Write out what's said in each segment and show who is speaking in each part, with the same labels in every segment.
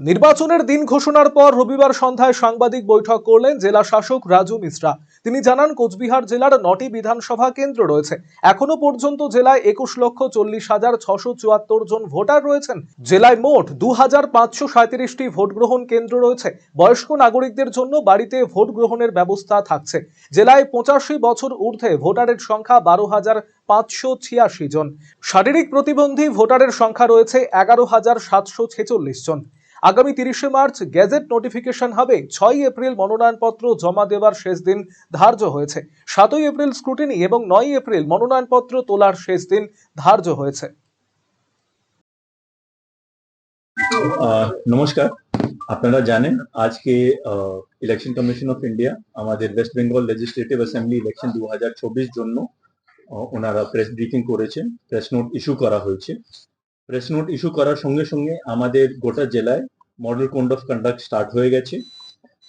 Speaker 1: নির্বাচনের দিন ঘোষণার পর রবিবার সন্ধ্যায় সাংবাদিক বৈঠক করলেন জেলা শাসক রাজু মিশ্রা। তিনি জানান, কোচবিহার জেলার 9টি বিধানসভা কেন্দ্র রয়েছে। এখনো পর্যন্ত জেলায় 21,40,674 জন ভোটার রয়েছেন। জেলায় মোট 2,537টি ভোট গ্রহণ কেন্দ্র রয়েছে। বয়স্ক নাগরিকদের জন্য বাড়িতে ভোট গ্রহণের ব্যবস্থা থাকছে। জেলায় 85 বছর ঊর্ধ্বে ভোটারের সংখ্যা 12,586 জন। শারীরিক প্রতিবন্ধী ভোটারের সংখ্যা রয়েছে 11,746 জন। আগামী 30শে মার্চ গেজেট নোটিফিকেশন হবে। 6ই এপ্রিল মনোনয়নপত্র জমা দেওয়ার শেষ দিন ধার্য হয়েছে। 7ই এপ্রিল স্ক্রুটিনি এবং 9ই এপ্রিল মনোনয়নপত্র তোলার শেষ দিন ধার্য হয়েছে।
Speaker 2: নমস্কার, আপনারা জানেন আজকে ইলেকশন কমিশন অফ ইন্ডিয়া আমাদের West Bengal legislative assembly election 2024 জন্য ওনারা প্রেস ব্রিফিং করেছেন, প্রেস নোট ইস্যু করা হয়েছে। প্রেস নোট ইস্যু করার সঙ্গে সঙ্গে আমাদের গোটা জেলায় model code of conduct start হয়ে গেছে।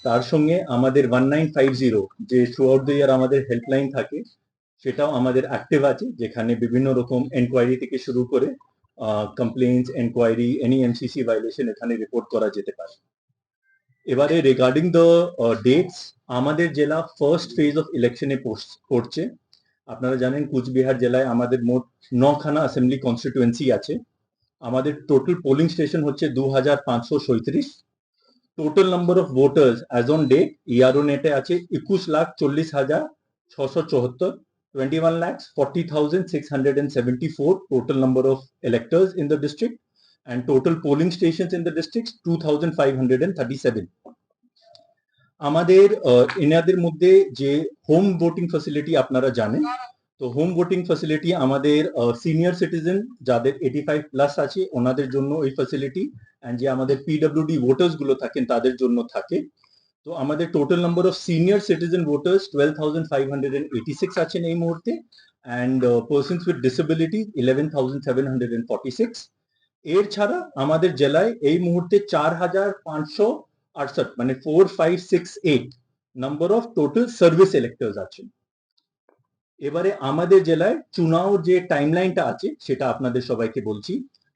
Speaker 2: তার সঙ্গে আমাদের 1950 যে থ্রু আউট দ্য ইয়ার আমাদের হেল্পলাইন থাকে, সেটাও আমাদের অ্যাক্টিভ আছে, যেখানে বিভিন্ন রকম এনকোয়ারি থেকে শুরু করে complaints, enquiry, any MCC violation এখানে রিপোর্ট করা যেতে পারে। এবারে রিগার্ডিং দ্য ডেটস, আমাদের জেলা ফার্স্ট ফেজ অফ ইলেকশনে পড়ছে। আপনারা জানেন কুচবিহার জেলায় আমাদের মোট 9খানা অ্যাসেম্বলি কনস্টিটুয়েন্সি আছে। আমাদের টোটাল পোলিং স্টেশন হচ্ছে 2,537। Total number of voters as on date ERO নেটে আছে 21,40,674, 21,40,674 total number of electors in the district, and total polling stations in the district 2,537. আমাদের এনাদের মধ্যে যে হোম ভোটিং ফ্যাসিলিটি আপনারা জানেন, তো হোম ভোটিং ফ্যাসিলিটি আমাদের সিনিয়র সিটিজেন যাদের 85 প্লাস আছে ওনাদের জন্য এই ফ্যাসিলিটি, এন্ড যে আমাদের পিডব্লিউডি ভোটার্স গুলো থাকেন তাদের জন্য থাকে। তো আমাদের total number of senior citizen voters 12,586 আছেন এই মুহূর্তে, এন্ড পার্সনস উইথ ডিসেবিলিটি 11,746। এর ছাড়া আমাদের জেলায় এই মুহূর্তে 4,568 মানে 4,568 number of total service electors আছেন। এবারে আমাদের জেলায় চুনাও যে টাইমলাইনটা আছে সেটা আপনাদের সবাইকে বলছি।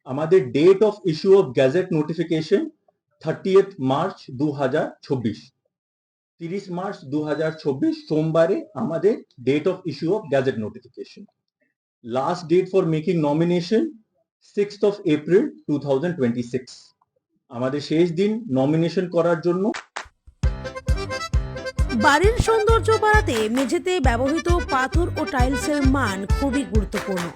Speaker 2: আমাদের date of issue of gazette notification 30th March 2024, 30 March 2024 সোমবারে আমাদের date of issue of gazette notification. Last date for making nomination 6th of April 2026। আমাদের শেষ দিন নমিনেশন করার জন্য।
Speaker 3: বাড়ির সৌন্দর্য বাড়াতে মেঝেতে ব্যবহৃত পাথর ও টাইলসের মান খুবই গুরুত্বপূর্ণ।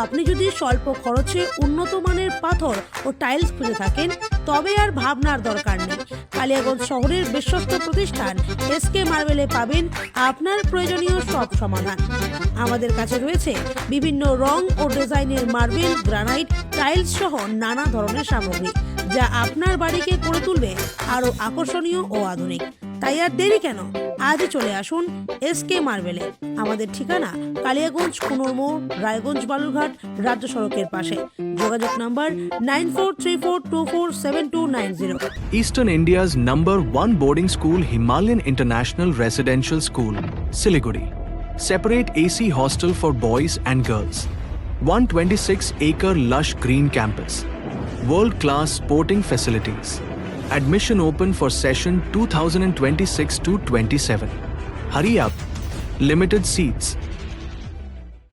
Speaker 3: আপনি যদি স্বল্প খরচে উন্নত মানের পাথর ও টাইলস খুঁজে থাকেন, তবে আর ভাবনার দরকার নেই। কালিয়াগঞ্জ শহরের বিশ্বস্ত প্রতিষ্ঠান এসকে মার্বেলে পাবেন আপনার প্রয়োজনীয় সব সমাধান। আমাদের কাছে রয়েছে বিভিন্ন রং ও ডিজাইনের মার্বেল, গ্রানাইট, টাইলস সহ নানা ধরনের সামগ্রী, যা আপনার বাড়িকে করে তুলবে আরো আকর্ষণীয় ও আধুনিক। তাই আর দেরি কেন, আজই চলে আসুন এসকে মার্বেলে। আমাদের ঠিকানা কালিয়াগঞ্জ কুনোর মোড়, রায়গঞ্জ বালুরঘাট রাজ্য সড়কের পাশে। যোগাযোগ number 9434247290।
Speaker 4: Eastern India's #1 boarding school, Himalayan International Residential School, Siliguri. Separate AC hostel for boys and girls. 126-acre lush green campus. World-class sporting facilities. Admission open for session 2026 to 27. Hurry up. Limited seats.